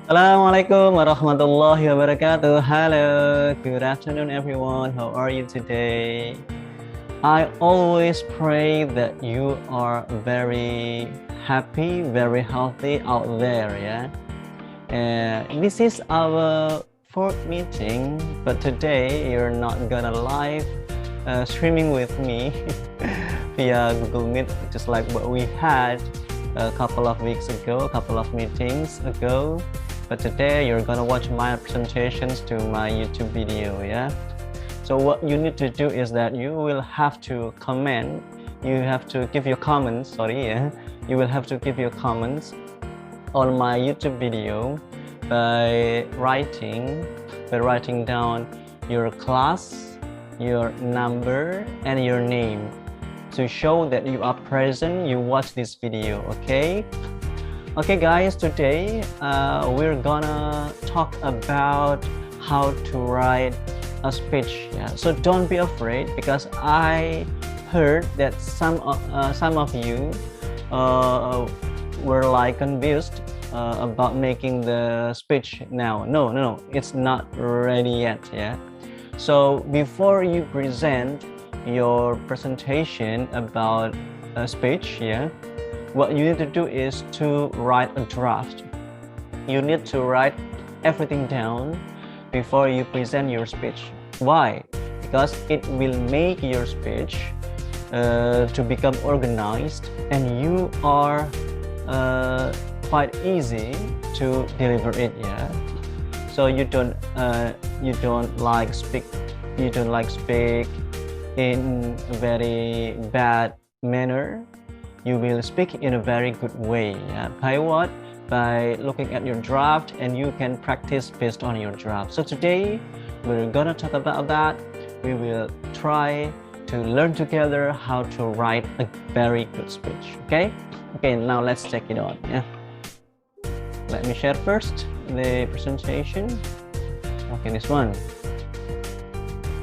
Assalamualaikum warahmatullahi wabarakatuh. Hello, good afternoon, everyone. How are you today? I always pray that you are very happy, very healthy out there, yeah. This is our fourth meeting, but today you're not gonna live streaming with me via Google Meet, just like what we had a couple of weeks ago, a couple of meetings ago. But today you're gonna watch my presentations to my YouTube video, yeah. So what you need to do is that you will have to comment, you have to give your comments, yeah. You will have to give your comments on my YouTube video by writing down your class, your number, and your name to show that you are present, you watch this video, okay? Okay guys, today we're gonna talk about how to write a speech. Yeah? So don't be afraid, because I heard that some of you were like confused about making the speech now. No, it's not ready yet. Yeah. So before you present your presentation about a speech, yeah, what you need to do is to write a draft. You need to write everything down before you present your speech. Why? Because it will make your speech to become organized, and you are quite easy to deliver it. Yeah. So you don't like speak in a very bad manner. You will speak in a very good way. Yeah. By what? By looking at your draft, and you can practice based on your draft. So today we're gonna talk about that. We will try to learn together how to write a very good speech. Okay, now let's check it out. Yeah, let me share first the presentation. Okay, this one.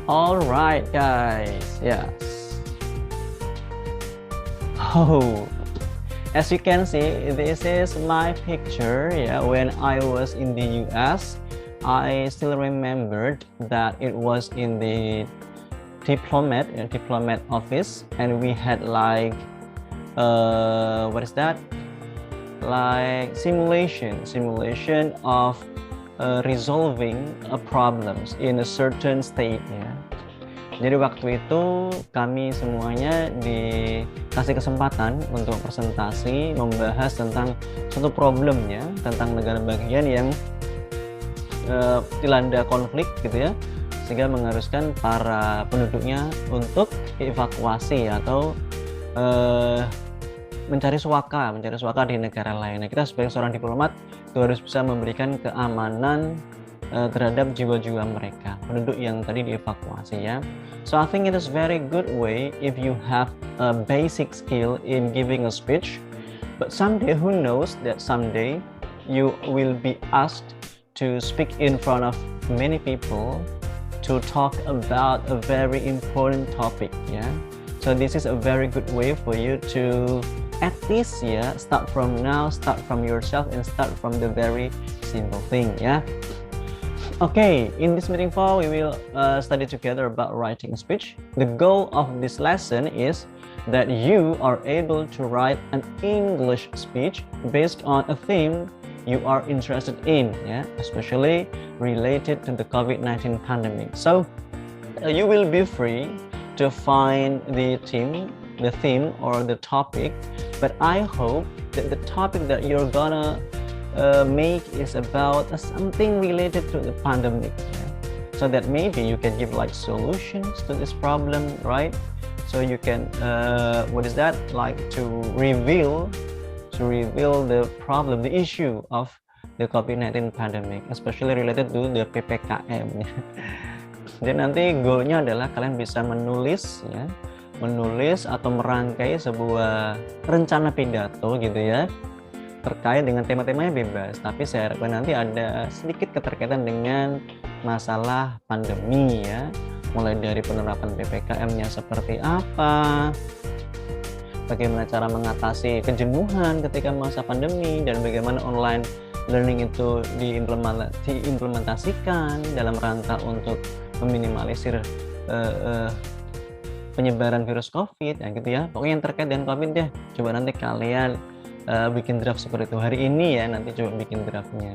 All right guys, yes. Oh, as you can see, this is my picture. Yeah, when I was in the US, I still remembered that it was in the diplomat office, and we had like what is that? Like simulation of resolving problems in a certain state. Yeah. Jadi waktu itu kami semuanya dikasih kesempatan untuk presentasi membahas tentang suatu problemnya, tentang negara bagian yang dilanda konflik gitu ya, sehingga mengharuskan para penduduknya untuk evakuasi atau mencari suaka di negara lain. Nah, kita sebagai seorang diplomat itu harus bisa memberikan keamanan terhadap jiwa-jiwa mereka, penduduk yang tadi dievakuasi ya. So I think it is very good way if you have a basic skill in giving a speech, but someday, who knows that someday you will be asked to speak in front of many people to talk about a very important topic. Yeah, so this is a very good way for you to at least start from now, start from yourself, and start from the very simple thing. Yeah. Okay, in this meeting fall, we will study together about writing a speech. The goal of this lesson is that you are able to write an English speech based on a theme you are interested in, especially related to the COVID-19 pandemic. So you will be free to find the theme or the topic, but I hope that the topic that you're gonna make is about something related to the pandemic, so that maybe you can give like solutions to this problem, right? So you can like to reveal the problem, the issue of the COVID-19 pandemic, especially related to the PPKM. Jadi nanti goalnya adalah kalian bisa menulis atau merangkai sebuah rencana pidato gitu ya, terkait dengan tema-temanya bebas, tapi saya harapkan nanti ada sedikit keterkaitan dengan masalah pandemi ya, mulai dari penerapan PPKM-nya seperti apa, bagaimana cara mengatasi kejenuhan ketika masa pandemi, dan bagaimana online learning itu diimplementasikan dalam rangka untuk meminimalisir penyebaran virus COVID, ya gitu ya. Pokoknya yang terkait dengan COVID deh. Coba nanti kalian bikin draft seperti itu hari ini ya. Nanti coba bikin draftnya.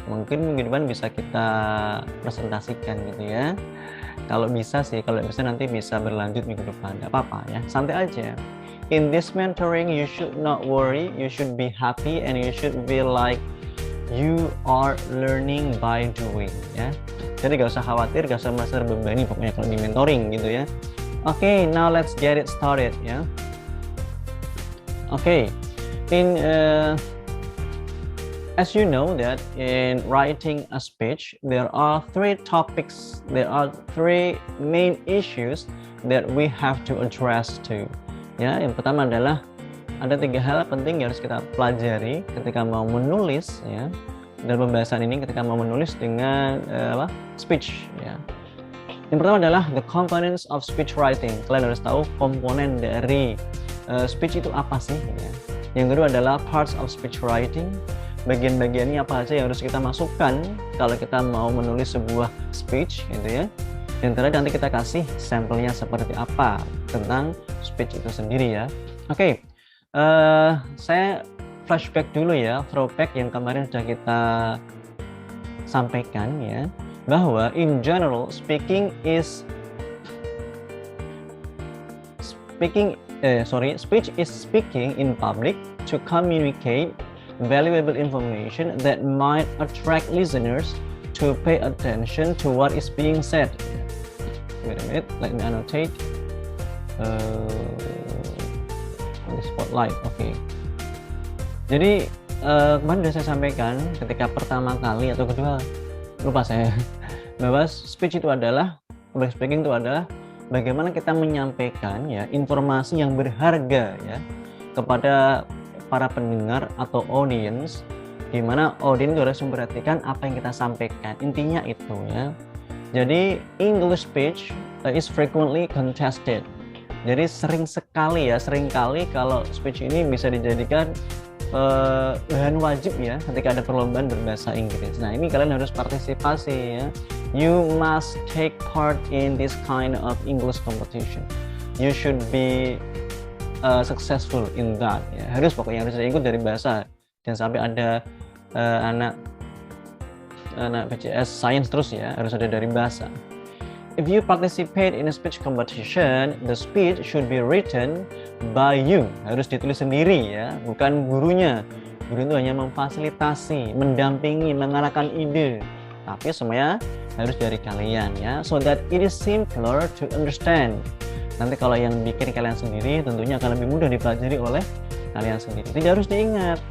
Mungkin minggu depan bisa kita presentasikan gitu ya. Kalau bisa sih, kalau bisa nanti bisa berlanjut minggu depan. Gak apa-apa ya, santai aja. In this mentoring, you should not worry. You should be happy and you should feel like you are learning by doing ya. Jadi gak usah khawatir, gak usah merasa terbebani pokoknya kalau di mentoring gitu ya. Okay, now let's get it started ya. Okay, as you know that in writing a speech there are three topics, there are three main issues that we have to address to. Ya, yang pertama adalah ada 3 hal penting yang harus kita pelajari ketika mau menulis ya. Dalam pembahasan ini ketika mau menulis dengan speech ya. Yang pertama adalah the components of speech writing. Kalian harus tahu komponen dari speech itu apa sih ya. Yang kedua adalah parts of speech writing. Bagian-bagiannya apa aja yang harus kita masukkan kalau kita mau menulis sebuah speech gitu ya. Dan terakhir nanti kita kasih sampelnya seperti apa tentang speech itu sendiri ya. Oke. Saya flashback dulu ya, throwback yang kemarin sudah kita sampaikan ya, bahwa in general speech is speaking in public to communicate valuable information that might attract listeners to pay attention to what is being said. Wait a minute, let me annotate. Spotlight, oke. Jadi kemarin sudah saya sampaikan ketika pertama kali atau kedua, lupa saya, bahwa speech itu adalah, public speaking itu adalah bagaimana kita menyampaikan ya informasi yang berharga ya kepada para pendengar atau audience, di mana audience itu harus memperhatikan apa yang kita sampaikan. Intinya itu ya. Jadi English speech is frequently contested. Jadi seringkali kalau speech ini bisa dijadikan bahan wajib ya ketika ada perlombaan berbahasa Inggris. Nah, ini kalian harus partisipasi ya. You must take part in this kind of English competition. You should be successful in that ya. Pokoknya harus ikut dari bahasa. Jangan sampai ada anak PCS Science terus ya, harus ada dari bahasa. If you participate in a speech competition, the speech should be written by you. Harus ditulis sendiri ya, bukan gurunya. Guru itu hanya memfasilitasi, mendampingi, mengarahkan ide. Tapi semuanya harus dari kalian ya, so that it is simpler to understand. Nanti kalau yang bikin kalian sendiri tentunya akan lebih mudah dipelajari oleh kalian sendiri. Tidak harus diingat,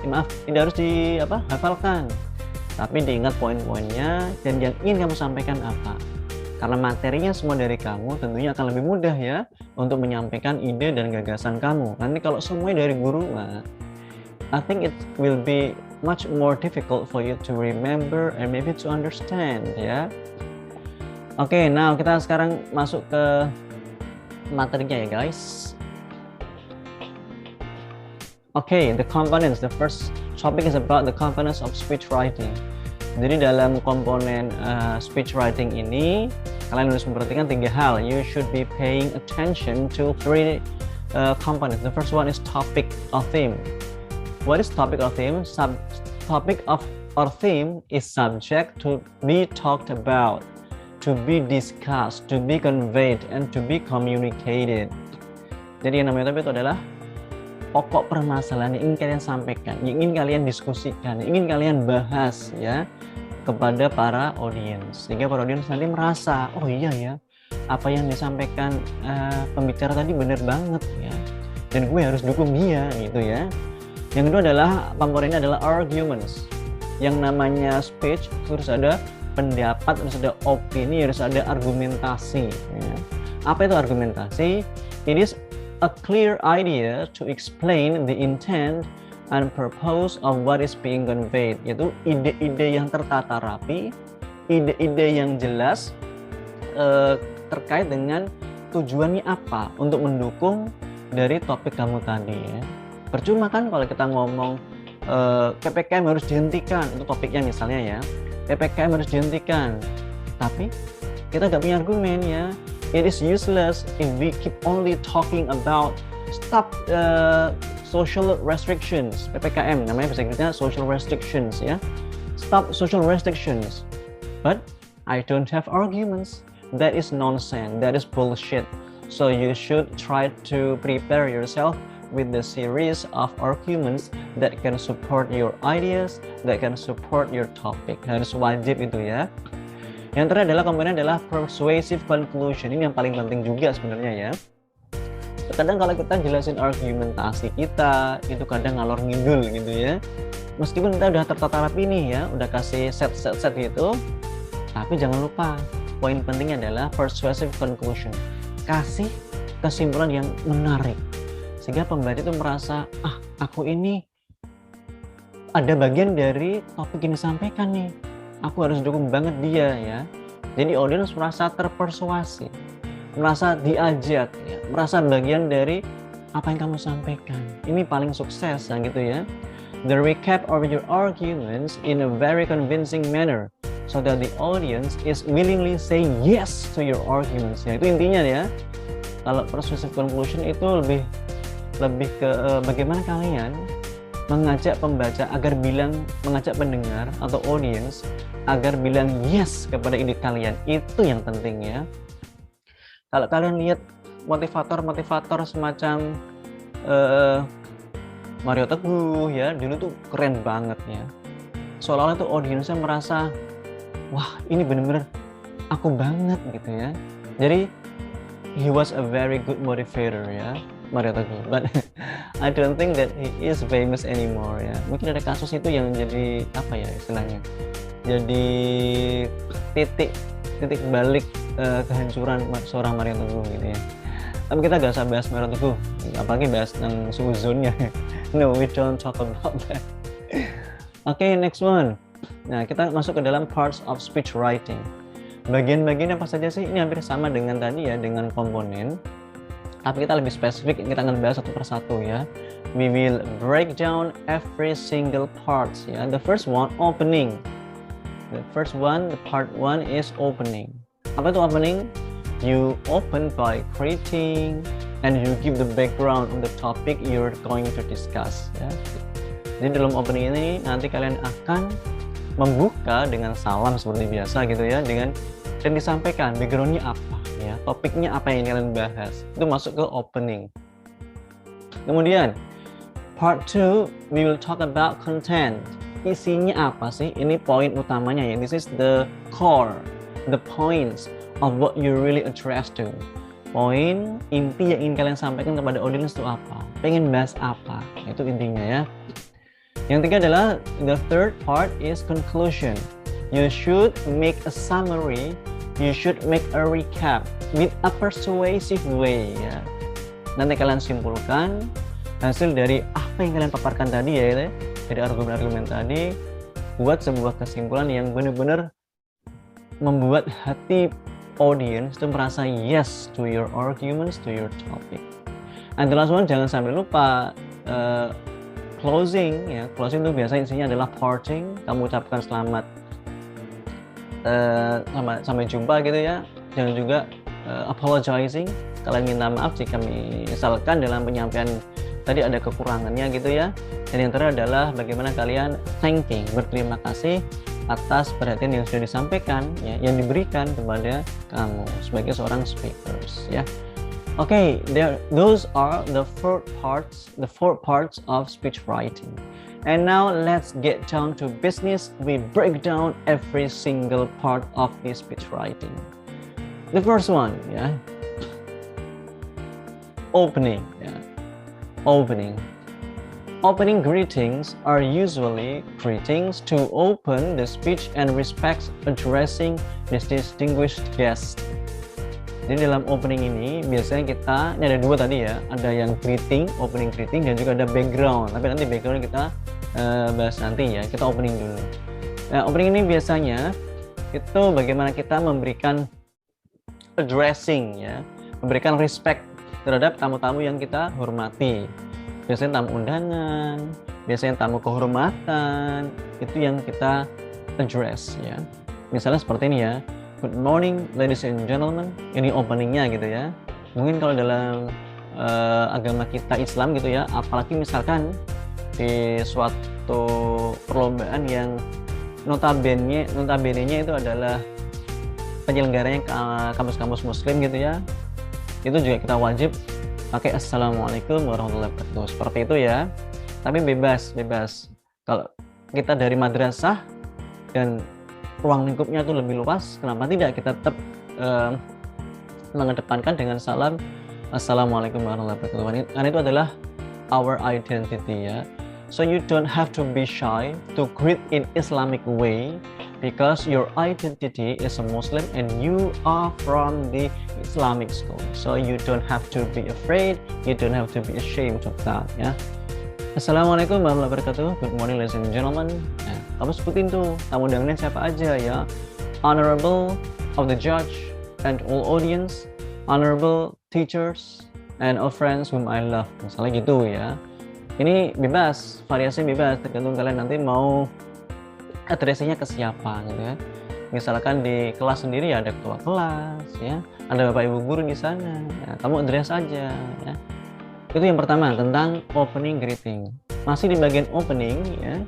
tidak harus hafalkan. Tapi diingat poin-poinnya dan yang ingin kamu sampaikan apa. Karena materinya semua dari kamu, tentunya akan lebih mudah ya untuk menyampaikan ide dan gagasan kamu. Nanti kalau semuanya dari guru, I think it will be much more difficult for you to remember and maybe to understand ya. Oke, now kita sekarang masuk ke materinya ya guys. Okay, the components. The first topic is about the components of speech writing. Jadi dalam komponen speech writing ini kalian harus memperhatikan 3 hal. You should be paying attention to 3 components. The first one is topic or theme. What is topic or theme? Topic of or theme is subject to be talked about, to be discussed, to be conveyed, and to be communicated. Jadi yang namanya topik itu adalah pokok permasalahan yang ingin kalian sampaikan, yang ingin kalian diskusikan, yang ingin kalian bahas ya kepada para audiens, sehingga para audiens nanti merasa, oh iya ya, apa yang disampaikan pembicara tadi benar banget ya, dan gue harus dukung dia gitu ya. Yang kedua adalah komponennya adalah arguments. Yang namanya speech harus ada pendapat, harus ada opini, harus ada argumentasi ya. Apa itu argumentasi? It is a clear idea to explain the intent and purpose of what is being conveyed, yaitu ide-ide yang tertata rapi, ide-ide yang jelas terkait dengan tujuannya apa untuk mendukung dari topik kamu tadi ya. Percuma kan kalau kita ngomong PPKM harus dihentikan, itu topiknya misalnya ya, PPKM harus dihentikan, tapi kita nggak punya argumen ya. It is useless if we keep only talking about stop social restrictions, PPKM namanya bahasa Inggrisnya social restrictions ya, stop social restrictions, but I don't have arguments. That is nonsense, that is bullshit. So you should try to prepare yourself with the series of arguments that can support your ideas, that can support your topic. Harus wajib itu ya. Yang terakhir adalah komponen adalah persuasive conclusion. Ini yang paling penting juga sebenarnya ya. Kadang kalau kita jelasin argumentasi kita, itu kadang ngalor ngidul gitu ya. Meskipun kita udah tertata rapi nih ya, udah kasih set gitu, tapi jangan lupa poin pentingnya adalah persuasive conclusion. Kasih kesimpulan yang menarik. Sehingga pembaca itu merasa, aku ini ada bagian dari topik yang disampaikan nih. Aku harus dukung banget dia ya. Jadi audiens merasa terpersuasi, merasa diajak, ya, merasa bagian dari apa yang kamu sampaikan. Ini paling sukses ya gitu ya. The recap of your arguments in a very convincing manner, so that the audience is willingly saying yes to your arguments. Ya, itu intinya ya. Kalau persuasive conclusion itu lebih ke bagaimana kalian mengajak pembaca agar mengajak pendengar atau audience agar bilang yes kepada ide kalian. Itu yang penting ya. Kalau kalian lihat motivator semacam Mario Teguh ya, dulu tuh keren banget ya. Seolah-olah tuh audiensnya merasa, wah ini bener-bener aku banget gitu ya. Jadi he was a very good motivator ya, Mario Teguh. But I don't think that he is famous anymore ya. Mungkin ada kasus itu yang jadi apa ya istilahnya, jadi titik balik kehancuran seorang Mario Teguh gitu ya. Tapi kita gak usah bahas Mario Teguh, apalagi bahas tentang suzonnya. No, we don't talk about that. Okay, next one. Nah, kita masuk ke dalam parts of speech writing. Bagian-bagian apa saja sih? Ini hampir sama dengan tadi ya, dengan komponen. Tapi kita lebih spesifik, kita akan bahas satu persatu ya. We will break down every single parts ya. The first one, opening. The first one, the part one is opening. Apa itu opening? You open by greeting and you give the background on the topic you're going to discuss ya. Jadi dalam opening ini nanti kalian akan membuka dengan salam seperti biasa gitu ya, dan disampaikan backgroundnya apa ya, topiknya apa yang kalian bahas. Itu masuk ke opening. Kemudian part 2 we will talk about content. Isinya apa sih? Ini poin utamanya ya. This is the core, the points of what you really address to. Poin inti yang ingin kalian sampaikan kepada audiens itu apa? Pengen bahas apa? Itu intinya ya. Yang ketiga adalah the third part is conclusion. You should make a summary. You should make a recap with a persuasive way ya. Nanti kalian simpulkan hasil dari apa yang kalian paparkan tadi ya, dari argumen-argumen tadi, buat sebuah kesimpulan yang benar-benar membuat hati audience itu merasa yes to your arguments, to your topic. And the last one, jangan sampai lupa closing ya. Closing itu biasanya isinya adalah parting. Kamu ucapkan selamat sampai jumpa gitu ya. Jangan juga apologizing. Kalian minta maaf jika misalkan dalam penyampaian tadi ada kekurangannya gitu ya. Dan yang terakhir adalah bagaimana kalian thanking, berterima kasih atas perhatian yang sudah disampaikan ya, yang diberikan kepada kamu sebagai seorang speakers ya. Okay, those are the four parts of speech writing. And now let's get down to business. We break down every single part of the speech writing. The first one ya, opening ya. Opening greetings are usually greetings to open the speech and respects addressing this distinguished guest. Jadi dalam opening ini biasanya ini ada dua tadi ya, ada yang greeting, opening greeting, dan juga ada background. Tapi nanti background kita bahas nanti ya, kita opening dulu. Nah, opening ini biasanya itu bagaimana kita memberikan addressing ya, memberikan respect terhadap tamu-tamu yang kita hormati. Biasanya tamu undangan, biasanya tamu kehormatan, itu yang kita address ya. Misalnya seperti ini ya, good morning ladies and gentlemen, ini openingnya gitu ya. Mungkin kalau dalam agama kita Islam gitu ya, apalagi misalkan di suatu perlombaan yang notabene-nya itu adalah penyelenggaranya kampus-kampus muslim gitu ya, itu juga kita wajib pakai assalamualaikum warahmatullahi wabarakatuh, seperti itu ya. Tapi bebas kalau kita dari madrasah dan ruang lingkupnya itu lebih luas, kenapa tidak kita tetap mengedepankan dengan salam assalamualaikum warahmatullahi wabarakatuh, karena itu adalah our identity ya. So you don't have to be shy to greet in Islamic way, because your identity is a Muslim and you are from the Islamic school. So you don't have to be afraid, you don't have to be ashamed of that ya. Assalamualaikum warahmatullahi wabarakatuh. Good morning ladies and gentlemen. Nah, kamu sebutin tuh tamu undangannya siapa aja ya. Honorable of the judge and all audience, honorable teachers and all friends whom I love. Misalnya gitu ya. Ini bebas, variasi bebas, tergantung kalian nanti mau addressingnya ke siapa gitu ya. Misalkan di kelas sendiri ya ada ketua kelas ya, ada bapak ibu guru di sana ya, kamu address aja ya. Itu yang pertama tentang opening greeting. Masih di bagian opening ya,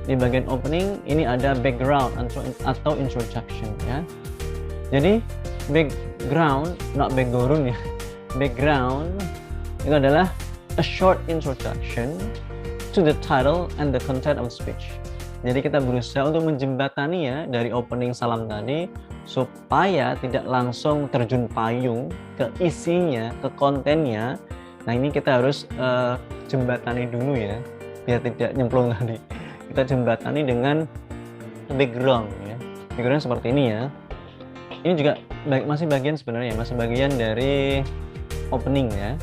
di bagian opening ini ada background atau introduction ya. Jadi background, not background ya, background itu adalah a short introduction to the title and the content of the speech. Jadi kita berusaha untuk menjembatani ya dari opening salam tadi supaya tidak langsung terjun payung ke isinya, ke kontennya. Nah ini kita harus jembatani dulu ya, biar tidak nyemplung tadi. Kita jembatani dengan background ya. Background seperti ini ya. Ini juga masih bagian sebenarnya, masih bagian dari opening ya.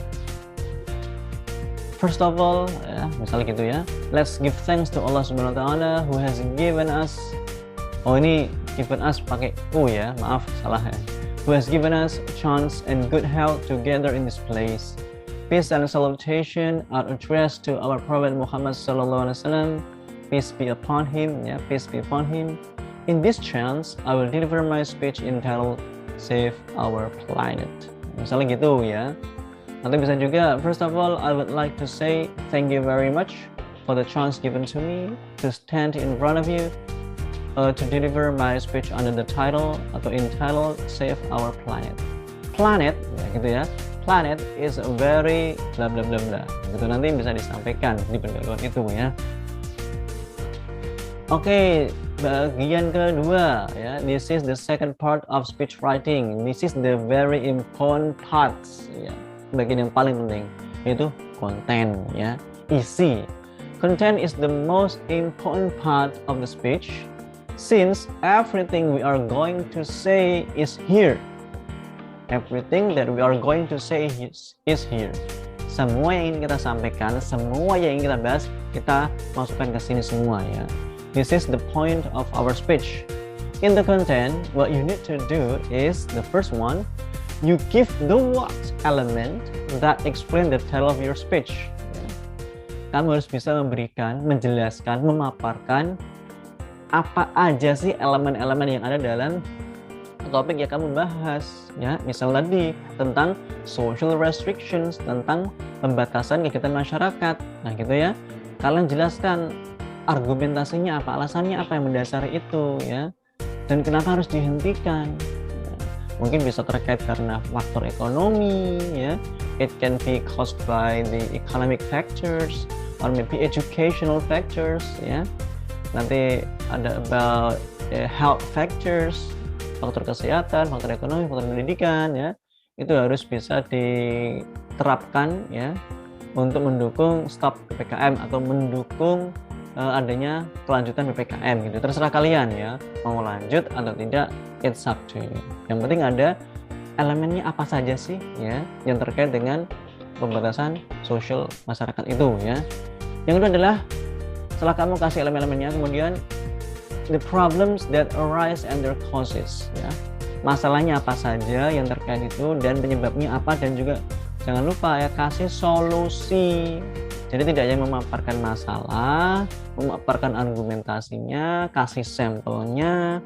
First of all, ya, misalnya gitu ya, let's give thanks to Allah Subhanahu wa Ta'ala who has given us. Oh ini given us pakai ya, maaf salah ya. Who has given us chance and good health to gather in this place. Peace and salutation are addressed to our Prophet Muhammad Sallallahu Alaihi Wasallam. Peace be upon him, ya, peace be upon him. In this chance, I will deliver my speech entitled "Save Our Planet." Misalnya gitu ya. Nanti bisa juga, first of all, I would like to say thank you very much for the chance given to me to stand in front of you to deliver my speech under the title atau entitled Save Our Planet. Planet, ya gitu ya. Planet is a very bla bla bla bla. Gitu nanti bisa disampaikan di pendahuluan itu ya. Oke, bagian kedua ya. This is the second part of speech writing. This is the very important parts ya. Bagian yang paling penting yaitu konten ya, isi. Content is the most important part of the speech since everything we are going to say is here. Everything that we are going to say is here. Semua yang ingin kita sampaikan, semua yang ingin kita bahas, kita masukkan ke sini semua ya. This is the point of our speech. In the content, what you need to do is the first one, you give the what element that explain the title of your speech. Kamu harus bisa memberikan, menjelaskan, memaparkan apa aja sih elemen-elemen yang ada dalam topik yang kamu bahas. Ya, misal tadi tentang social restrictions, tentang pembatasan kegiatan masyarakat. Nah, gitu ya. Kalian jelaskan argumentasinya apa, alasannya apa yang mendasari itu, ya. Dan kenapa harus dihentikan? Mungkin bisa terkait karena faktor ekonomi ya, it can be caused by the economic factors or maybe educational factors ya. Nanti ada about health factors, faktor kesehatan, faktor ekonomi, faktor pendidikan ya. Itu harus bisa diterapkan ya untuk mendukung stop PPKM atau mendukung adanya kelanjutan PPKM gitu. Terserah kalian ya, mau lanjut atau tidak, it's up to you. Yang penting ada elemennya apa saja sih ya yang terkait dengan pembatasan sosial masyarakat itu ya. Yang kedua adalah setelah kamu kasih elemen-elemennya, kemudian the problems that arise and their causes ya. Masalahnya apa saja yang terkait itu dan penyebabnya apa, dan juga jangan lupa ya kasih solusi. Jadi tidak hanya memaparkan masalah, memaparkan argumentasinya, kasih sampelnya,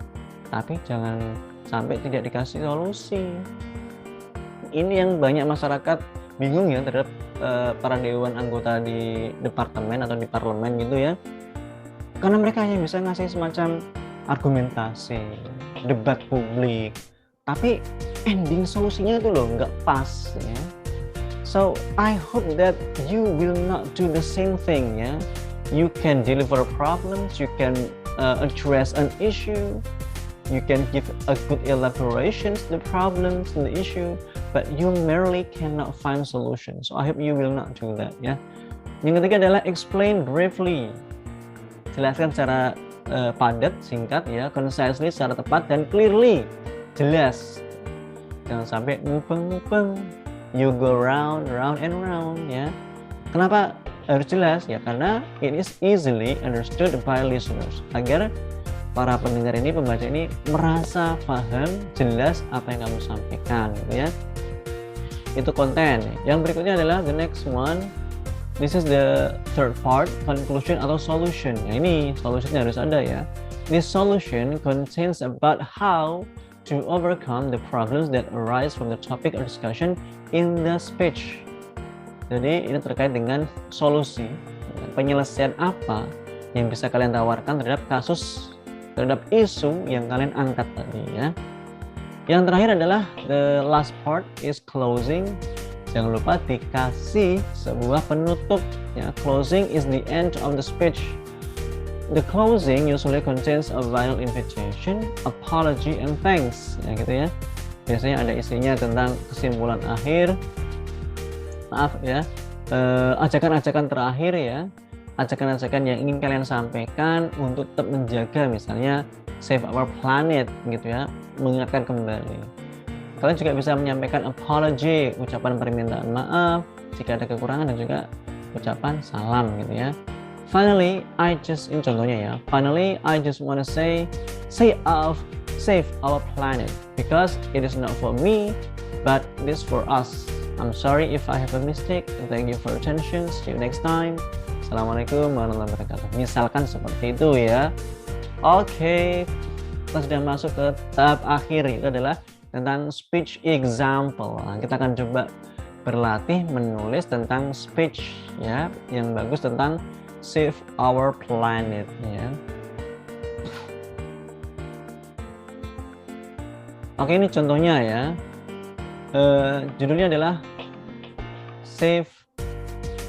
tapi jangan sampai tidak dikasih solusi. Ini yang banyak masyarakat bingung ya terhadap para dewan anggota di departemen atau di parlemen gitu ya. Karena mereka hanya bisa ngasih semacam argumentasi, debat publik, tapi ending solusinya itu loh nggak pas ya. So I hope that you will not do the same thing ya. You can deliver problems, you can address an issue, you can give a good elaboration to the problems and the issue, but you merely cannot find solutions. So I hope you will not do that ya. Yang ketiga adalah explain briefly. Jelaskan secara padat, singkat ya, concisely, secara tepat dan clearly, jelas. Jangan sampai mubeng-mubeng. You go round and round ya. Kenapa harus jelas ya? Karena it is easily understood by listeners. Agar para pendengar ini, pembaca ini merasa paham, jelas apa yang kamu sampaikan gitu ya. Itu konten. Yang berikutnya adalah the next one. This is the third part, conclusion atau solution. Nah ini solutionnya harus ada ya. This solution contains about how to overcome the problems that arise from the topic or discussion in the speech. Jadi ini terkait dengan solusi, penyelesaian apa yang bisa kalian tawarkan terhadap kasus, terhadap isu yang kalian angkat tadi ya. Yang terakhir adalah the last part is closing. Jangan lupa dikasih sebuah penutup ya. Closing is the end of the speech. The closing usually contains a final invitation, apology, and thanks ya gitu ya. Biasanya ada isinya tentang kesimpulan akhir, maaf ya, ajakan-ajakan terakhir ya, ajakan-ajakan yang ingin kalian sampaikan untuk tetap menjaga misalnya save our planet gitu ya, mengingatkan kembali. Kalian juga bisa menyampaikan apology, ucapan permintaan maaf jika ada kekurangan, dan juga ucapan salam gitu ya. Finally, ini contohnya ya. Finally, I just want to save our planet because it is not for me, but it is for us. I'm sorry if I have a mistake. Thank you for your attention. See you next time. Assalamualaikum warahmatullahi wabarakatuh. Misalkan seperti itu ya. Oke, kita sudah masuk ke tahap akhir, itu adalah tentang speech example. Nah, kita akan coba berlatih menulis tentang speech ya yang bagus tentang save our planet ya. Oke, ini contohnya ya. Judulnya adalah save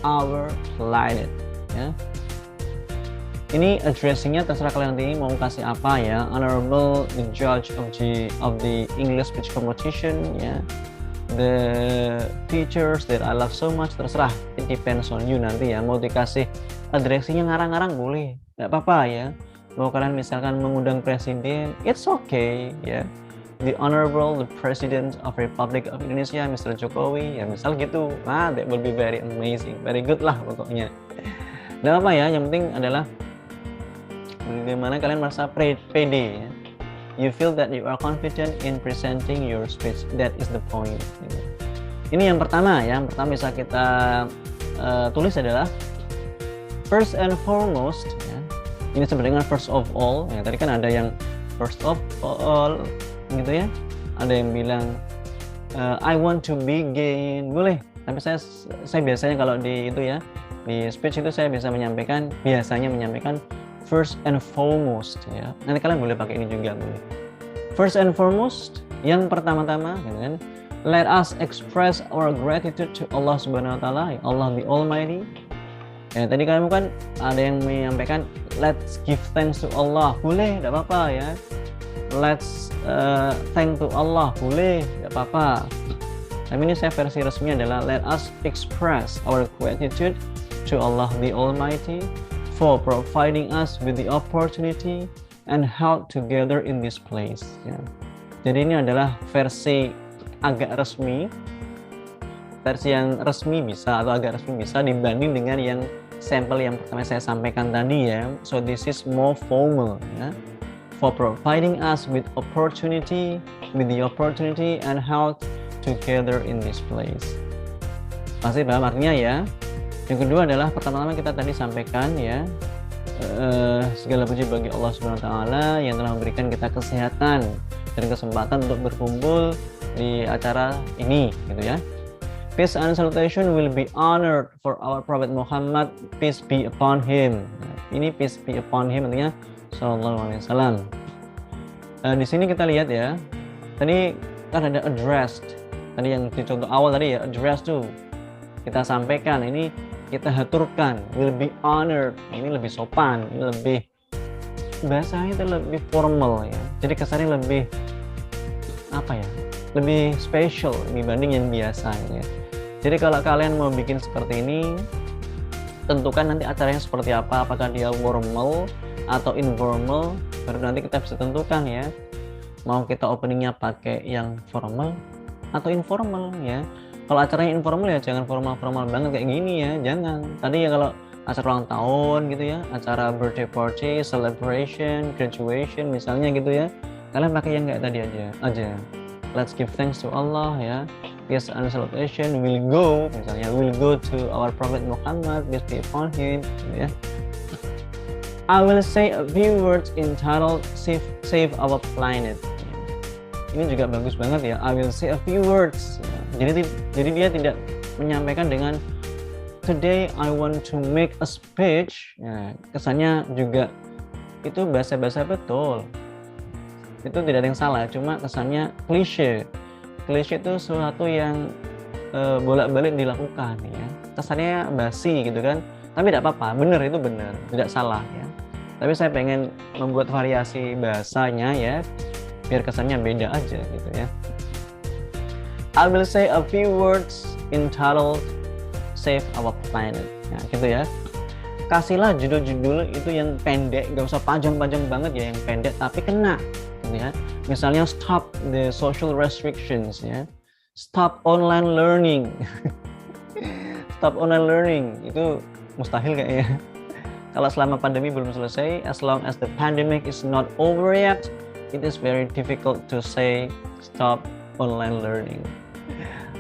our planet ya. Ini addressingnya terserah kalian nanti mau kasih apa ya. Honorable the judge of the English speech competition ya. The teachers that I love so much, terserah. It depends on you nanti ya. Mau dikasih addressingnya ngarang-ngarang boleh, nggak apa-apa ya. Mau kalian misalkan mengundang presiden, it's okay ya. The Honorable the President of Republic of Indonesia, Mr. Jokowi ya, misal gitu. Nah, that will be very amazing, very good lah pokoknya. Nggak apa ya, yang penting adalah bagaimana kalian merasa pede ya. You feel that you are confident in presenting your speech. That is the point. Ini yang pertama ya. Yang pertama bisa kita tulis adalah first and foremost ya. Ini sebenarnya dengan first of all ya. Tadi kan ada yang first of all gitu ya. Ada yang bilang I want to begin. Boleh. Tapi saya biasanya kalau di itu ya, di speech itu saya biasanya menyampaikan first and foremost ya. Nanti kalian boleh pakai ini juga boleh. First and foremost, yang pertama-tama gitu kan. Let us express our gratitude to Allah Subhanahu wa taala, Allah the Almighty. Ya, tadi kalian kan ada yang menyampaikan let's give thanks to Allah. Boleh, enggak apa-apa ya. Let's thank to Allah. Boleh, enggak apa-apa. Tapi ini saya versi resmi adalah let us express our gratitude to Allah the Almighty for providing us with the opportunity and help together in this place ya. Jadi ini adalah versi agak resmi, versi yang resmi bisa atau agak resmi bisa dibanding dengan yang sampel yang pertama saya sampaikan tadi ya. So this is more formal ya. For providing us with the opportunity and help together in this place. Pasti paham artinya ya. Yang kedua adalah pertama-tama kita tadi sampaikan ya, segala puji bagi Allah Subhanahu wa taala yang telah memberikan kita kesehatan dan kesempatan untuk berkumpul di acara ini gitu ya. Peace and salutation will be honored for our Prophet Muhammad, peace be upon him. Nah, ini peace be upon him artinya sallallahu alaihi wasallam. Di sini kita lihat ya, tadi kan ada addressed, tadi yang di contoh awal tadi ya, address tuh kita sampaikan, ini kita haturkan, will be honored, ini lebih sopan, ini lebih bahasanya itu lebih formal ya, jadi kesannya lebih apa ya, lebih special dibanding yang biasa ya. Jadi kalau kalian mau bikin seperti ini, tentukan nanti acaranya seperti apa, apakah dia formal atau informal, baru nanti kita bisa tentukan ya, mau kita openingnya pakai yang formal atau informal ya. Kalau acaranya informal ya jangan formal-formal banget kayak gini ya, jangan. Tadi ya kalau acara ulang tahun gitu ya, acara birthday party, celebration, graduation misalnya gitu ya, kalian pakai yang kayak tadi aja. Let's give thanks to Allah ya. Peace and salutation will go, misalnya will go to our Prophet Muhammad, peace be upon him gitu ya. I will say a few words entitled save our planet. Ini juga bagus banget ya. I will say a few words. Jadi dia tidak menyampaikan dengan today I want to make a speech. Nah, kesannya juga itu bahasa-bahasa betul. Itu tidak ada yang salah, cuma kesannya klise. Klise itu sesuatu yang bolak-balik dilakukan ya. Kesannya basi gitu kan. Tapi tidak apa-apa, benar itu benar, tidak salah ya. Tapi saya pengen membuat variasi bahasanya ya, biar kesannya beda aja gitu ya. I will say a few words entitled Save Our Planet. Nah, gitu ya. Kasihlah judul-judul itu yang pendek, gak usah panjang-panjang banget ya, yang pendek tapi kena. Gitu ya. Misalnya stop the social restrictions ya. Stop online learning. Stop online learning itu mustahil kayaknya. Kalau selama pandemi belum selesai, as long as the pandemic is not over yet, it is very difficult to say stop online learning.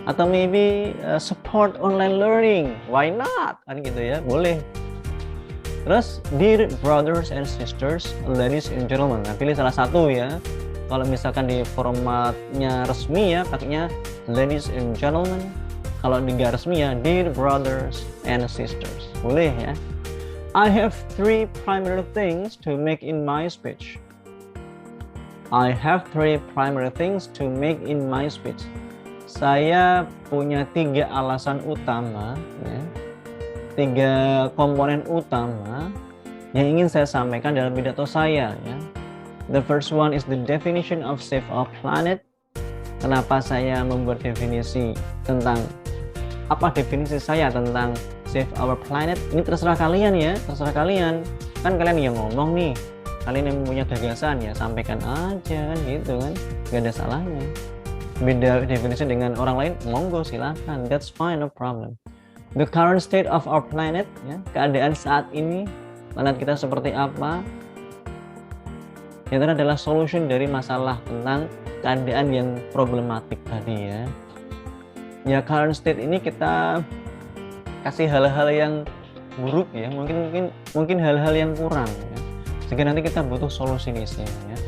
Atau maybe support online learning, why not? Kan gitu ya, boleh. Terus, dear brothers and sisters, ladies and gentlemen, nah, pilih salah satu ya. Kalau misalkan di formatnya resmi ya, pakainya ladies and gentlemen. Kalau di gak resmi ya, dear brothers and sisters, boleh ya. I have three primary things to make in my speech. I have three primary things to make in my speech. Saya punya 3 alasan utama, ya, 3 komponen utama yang ingin saya sampaikan dalam pidato saya. Ya. The first one is the definition of save our planet. Kenapa saya membuat definisi tentang, apa definisi saya tentang save our planet? Ini terserah kalian ya, terserah kalian. Kan kalian yang ngomong nih, kalian yang punya gagasan ya, sampaikan aja kan gitu kan, gak ada salahnya. Beda definisi dengan orang lain, monggo silahkan, that's fine, no problem. The current state of our planet, ya, keadaan saat ini, planet kita seperti apa? Yang terakhir adalah solution dari masalah tentang keadaan yang problematik tadi ya. Ya current state ini kita kasih hal-hal yang buruk ya, mungkin hal-hal yang kurang ya. Sehingga nanti kita butuh solusi di sini ya.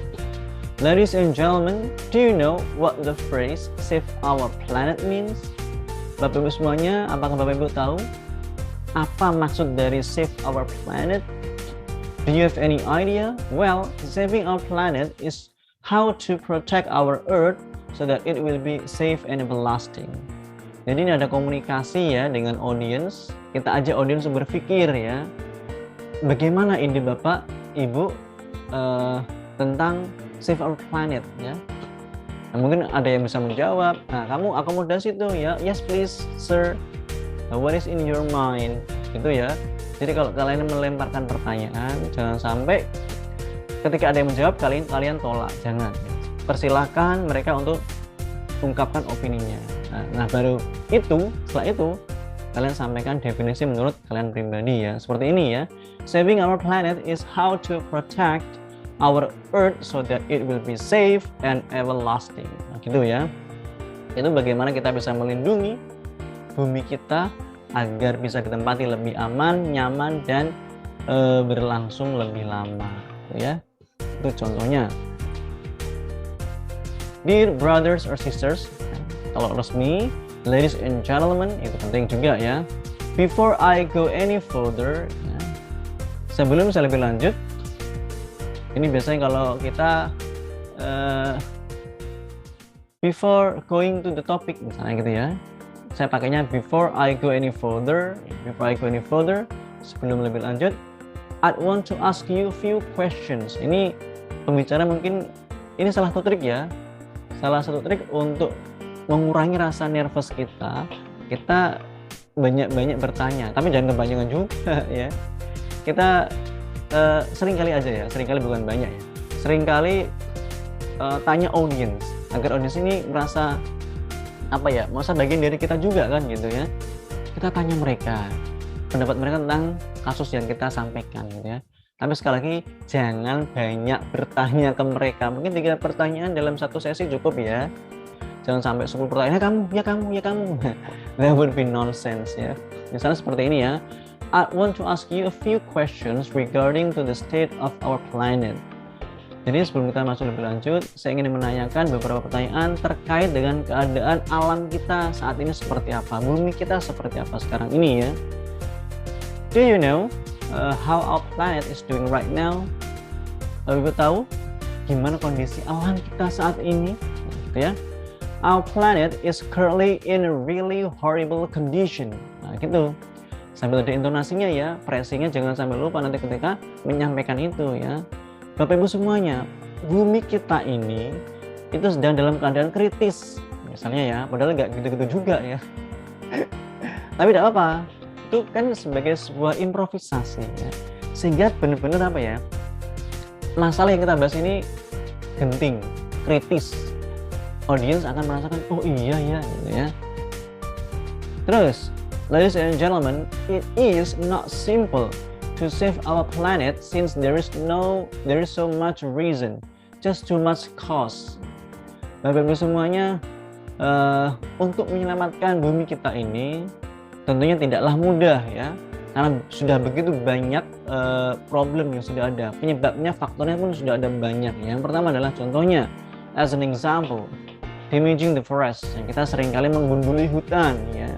Ladies and gentlemen, do you know what the phrase save our planet means? Bapak Ibu semuanya, apakah Bapak Ibu tahu apa maksud dari save our planet? Do you have any idea? Well, saving our planet is how to protect our earth so that it will be safe and everlasting. Jadi ini ada komunikasi ya dengan audience. Kita ajak audience berpikir ya, bagaimana ide Bapak Ibu tentang save our planet ya. Nah, mungkin ada yang bisa menjawab. Nah, kamu akomodasi tuh ya. Yes please sir. What is in your mind? Gitu ya. Jadi kalau kalian melemparkan pertanyaan, jangan sampai ketika ada yang menjawab kalian tolak. Jangan. Persilahkan mereka untuk ungkapkan opininya. Nah baru itu, setelah itu kalian sampaikan definisi menurut kalian pribadi ya. Seperti ini ya. Saving our planet is how to protect our earth so that it will be safe and everlasting. Nah, gitu ya. Itu bagaimana kita bisa melindungi bumi kita agar bisa ditempati lebih aman, nyaman, dan berlangsung lebih lama, ya. Itu contohnya. Dear brothers or sisters, kalau resmi, ladies and gentlemen, itu penting juga ya. Before I go any further, ya, sebelum saya lebih lanjut, ini biasanya kalau kita before going to the topic, misalnya gitu ya, saya pakainya before I go any further, sebelum lebih lanjut, I want to ask you a few questions. Ini pembicara mungkin, ini salah satu trik ya, untuk mengurangi rasa nervous kita banyak-banyak bertanya, tapi jangan kebanyakan juga ya. Kita seringkali bukan banyak ya, seringkali tanya audience, agar audience ini merasa bagian dari kita juga kan gitu ya. Kita tanya mereka pendapat mereka tentang kasus yang kita sampaikan gitu ya. Tapi sekali lagi, jangan banyak bertanya ke mereka. Mungkin 3 pertanyaan dalam satu sesi cukup ya. Jangan sampai 10 pertanyaan, ya kamu. That would be nonsense ya. Misalnya seperti ini ya. I want to ask you a few questions regarding to the state of our planet. Jadi sebelum kita masuk lebih lanjut, saya ingin menanyakan beberapa pertanyaan terkait dengan keadaan alam kita saat ini seperti apa. Bumi kita seperti apa sekarang ini ya. Do you know how our planet is doing right now? Ibu tahu gimana kondisi alam kita saat ini? Gitu ya. Our planet is currently in a really horrible condition. Nah gitu. Sambil ada intonasinya ya, phrasingnya jangan sampai lupa nanti ketika menyampaikan itu ya. Bapak Ibu semuanya, bumi kita ini itu sedang dalam keadaan kritis. Misalnya ya, padahal nggak gitu-gitu juga ya. Tapi tidak apa. Itu kan sebagai sebuah improvisasi ya. Sehingga benar-benar masalah yang kita bahas ini genting, kritis. Audience akan merasakan, oh iya ya gitu ya. Terus, ladies and gentlemen, it is not simple to save our planet since there is so much reason, just too much cost. Bapak Ibu semuanya, untuk menyelamatkan bumi kita ini tentunya tidaklah mudah ya, karena sudah begitu banyak problem yang sudah ada, penyebabnya, faktornya pun sudah ada banyak. Yang pertama adalah contohnya, as an example, damaging the forest. Kita seringkali menggunduli hutan ya,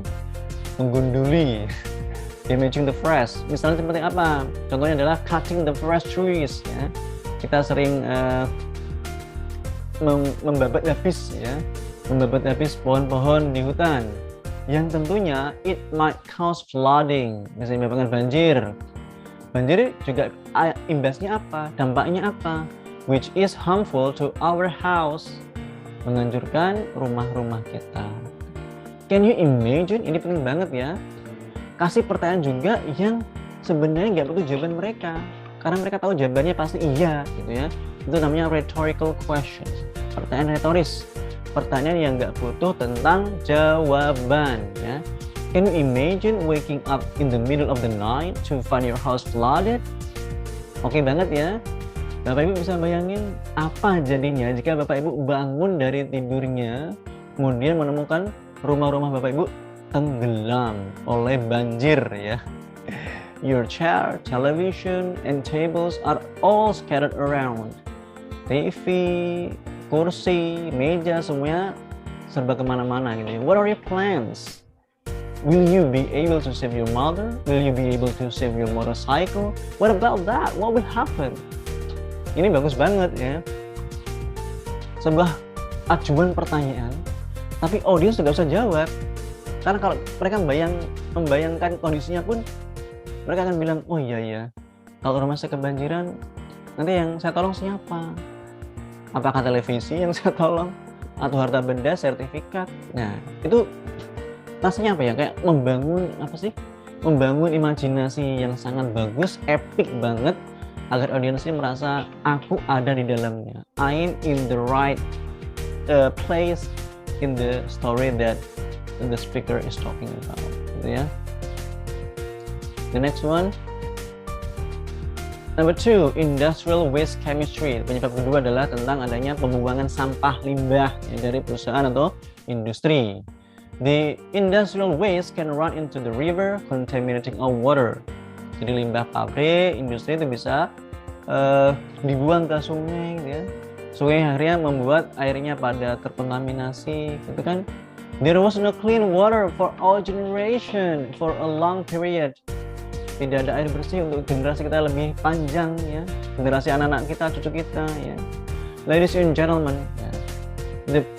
damaging the forest. Misalnya seperti apa? Contohnya adalah cutting the forest trees ya. Kita sering membabat habis pohon-pohon di hutan. Yang tentunya it might cause flooding, bisa menyebabkan banjir. Banjir juga imbasnya apa? Dampaknya apa? Which is harmful to our house, menghancurkan rumah-rumah kita. Can you imagine? Ini penting banget ya. Kasih pertanyaan juga yang sebenarnya nggak butuh jawaban mereka, karena mereka tahu jawabannya pasti iya gitu ya. Itu namanya rhetorical questions, pertanyaan retoris, pertanyaan yang nggak butuh tentang jawaban ya. Can you imagine waking up in the middle of the night to find your house flooded? Oke banget ya. Bapak Ibu bisa bayangin apa jadinya jika Bapak Ibu bangun dari tidurnya kemudian menemukan rumah-rumah Bapak Ibu tenggelam oleh banjir ya. Your chair, television, and tables are all scattered around. TV, kursi, meja, semuanya serba kemana-mana gitu ya. What are your plans? Will you be able to save your mother? Will you be able to save your motorcycle? What about that? What will happen? Ini bagus banget ya. Sebuah ajuan pertanyaan, tapi audiens tidak usah jawab. Karena kalau mereka membayangkan kondisinya pun, mereka akan bilang, oh iya ya, kalau rumah saya kebanjiran, nanti yang saya tolong siapa? Apakah televisi yang saya tolong? Atau harta benda, sertifikat? Nah, itu rasanya apa ya? Kayak membangun imajinasi yang sangat bagus, epic banget, agar audiensnya merasa aku ada di dalamnya. I'm in the right place in the story that the speaker is talking about, gitu ya. The next one, number 2, industrial waste chemistry. Penyebab kedua adalah tentang adanya pembuangan sampah limbah ya, dari perusahaan atau industri. The industrial waste can run into the river, contaminating our water. Jadi limbah pabrik, industri itu bisa dibuang ke sungai, gitu ya. Sungai akhirnya membuat airnya pada terkontaminasi, gitu kan. There was no clean water for our generation for a long period. Tidak ada air bersih untuk generasi kita lebih panjang, ya. Generasi anak-anak kita, cucu kita, ya. Ladies and gentlemen,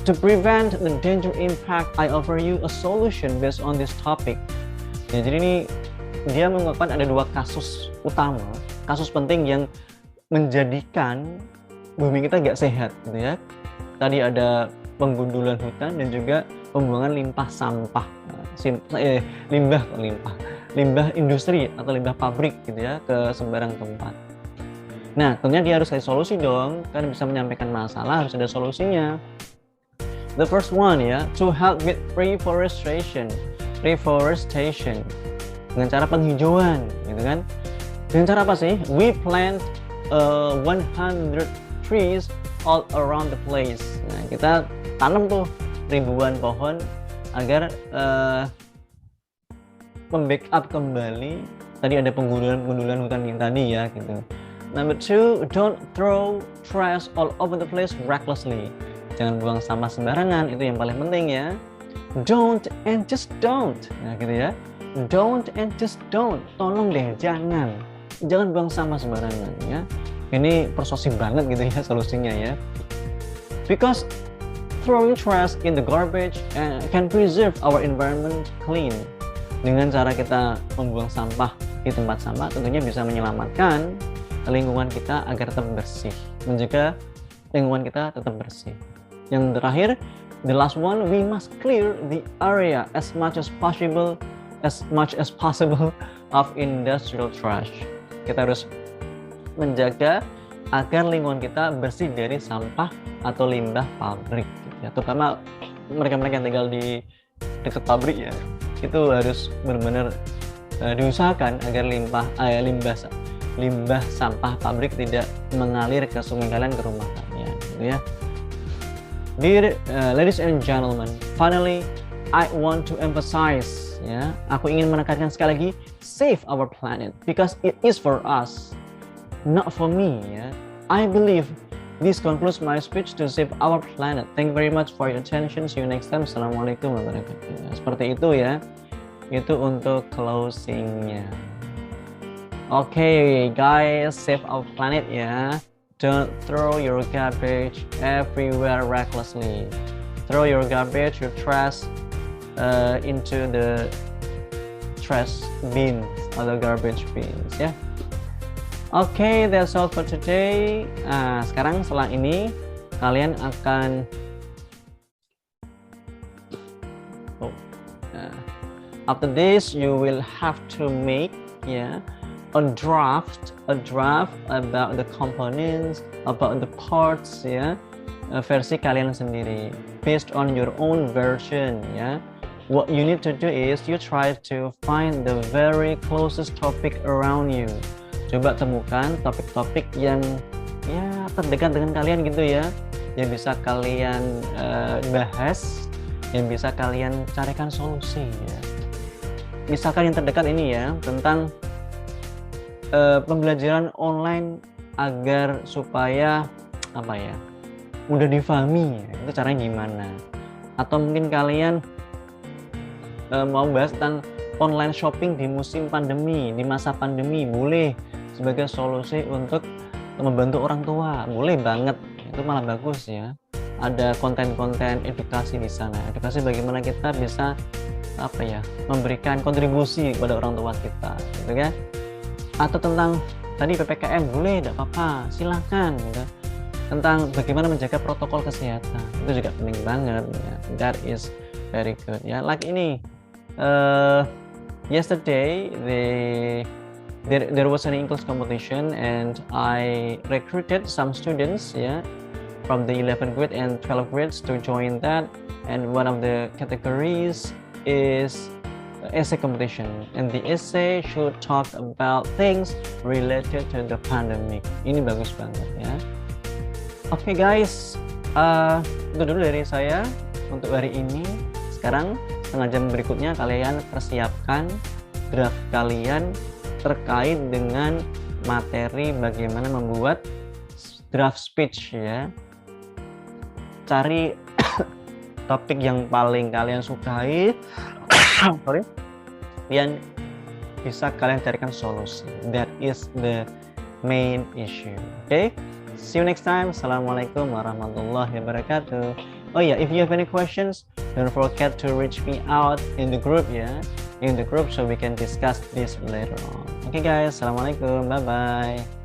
to prevent the danger impact, I offer you a solution based on this topic. Ya, jadi ini dia mengungkapkan ada dua kasus utama, kasus penting yang menjadikan bumi kita nggak sehat, gitu ya. Tadi ada penggundulan hutan dan juga pembuangan limbah sampah, limbah industri atau limbah pabrik, gitu ya, ke sembarang tempat. Nah, tentunya dia harus kasih solusi dong, kan bisa menyampaikan masalah harus ada solusinya. The first one, ya, to help with reforestation, dengan cara penghijauan, gitu kan. Dengan cara apa sih? We plant 100 trees all around the place. Nah, kita tanam tuh ribuan pohon agar membackup kembali tadi ada penggundulan hutan yang tadi, ya, gitu. Number two, don't throw trash all over the place recklessly. Jangan buang sampah sembarangan, itu yang paling penting, ya. Don't and just don't. Nah, gitu ya. Don't and just don't. Tolong deh, jangan buang sampah sembarangan, ya. Ini persuasif banget gitu ya solusinya, ya. Because throwing trash in the garbage can preserve our environment clean. Dengan cara kita membuang sampah di tempat sampah tentunya bisa menyelamatkan lingkungan kita agar tetap bersih, mencegah lingkungan kita tetap bersih. Yang terakhir, the last one, we must clear the area as much as possible of industrial trash. Kita harus menjaga agar lingkungan kita bersih dari sampah atau limbah pabrik, ya. Terutama mereka-mereka yang tinggal di dekat pabrik, ya, itu harus benar-benar diusahakan agar limbah sampah pabrik tidak mengalir ke sungai kalian, ke rumah kalian, gitu ya. Dear ladies and gentlemen, finally I want to emphasize, ya, aku ingin menekankan sekali lagi, save our planet because it is for us, not for me, ya. I believe this concludes my speech to save our planet. Thank you very much for your attention. See you next time. Assalamualaikum warahmatullahi wabarakatuh. Seperti itu, ya. Itu untuk closingnya. Okay, guys, save our planet, ya. Don't throw your garbage everywhere recklessly. Throw your garbage, your trash into the trash bins atau garbage bins, ya. Okay, that's all for today. Sekarang setelah ini kalian akan after this you will have to make, ya, a draft about the components, about the parts, ya, versi kalian sendiri based on your own version, ya. What you need to do is you try to find the very closest topic around you. Coba temukan topik-topik yang, ya, terdekat dengan kalian, gitu ya, yang bisa kalian bahas, yang bisa kalian carikan solusi, ya. Misalkan yang terdekat ini, ya, tentang pembelajaran online agar supaya apa, ya, mudah difahami, ya, itu caranya gimana. Atau mungkin kalian mau bahas tentang online shopping di musim pandemi, di masa pandemi, boleh sebagai solusi untuk membantu orang tua, boleh banget, itu malah bagus, ya. Ada konten-konten edukasi di sana, edukasi bagaimana kita bisa apa, ya, memberikan kontribusi kepada orang tua kita, gitu kan. Atau tentang tadi PPKM, boleh, tidak apa-apa, silahkan, gitu. Tentang bagaimana menjaga protokol kesehatan, itu juga penting banget, ya. That is very good, ya. Like ini, yesterday there was an English competition and I recruited some students, yeah, from the 11th grade and 12th grades to join that, and one of the categories is essay competition, and the essay should talk about things related to the pandemic. Ini bagus banget, ya. Oke, guys, itu dulu dari saya untuk hari ini. Sekarang setengah jam berikutnya kalian persiapkan draft kalian terkait dengan materi bagaimana membuat draft speech ya. Cari topik yang paling kalian sukai dan bisa kalian carikan solusi. That is the main issue. Okay, see you next time. Assalamualaikum warahmatullahi wabarakatuh. Oh yeah, if you have any questions, don't forget to reach me out in the group so we can discuss this later on. Okay guys, assalamualaikum, bye bye.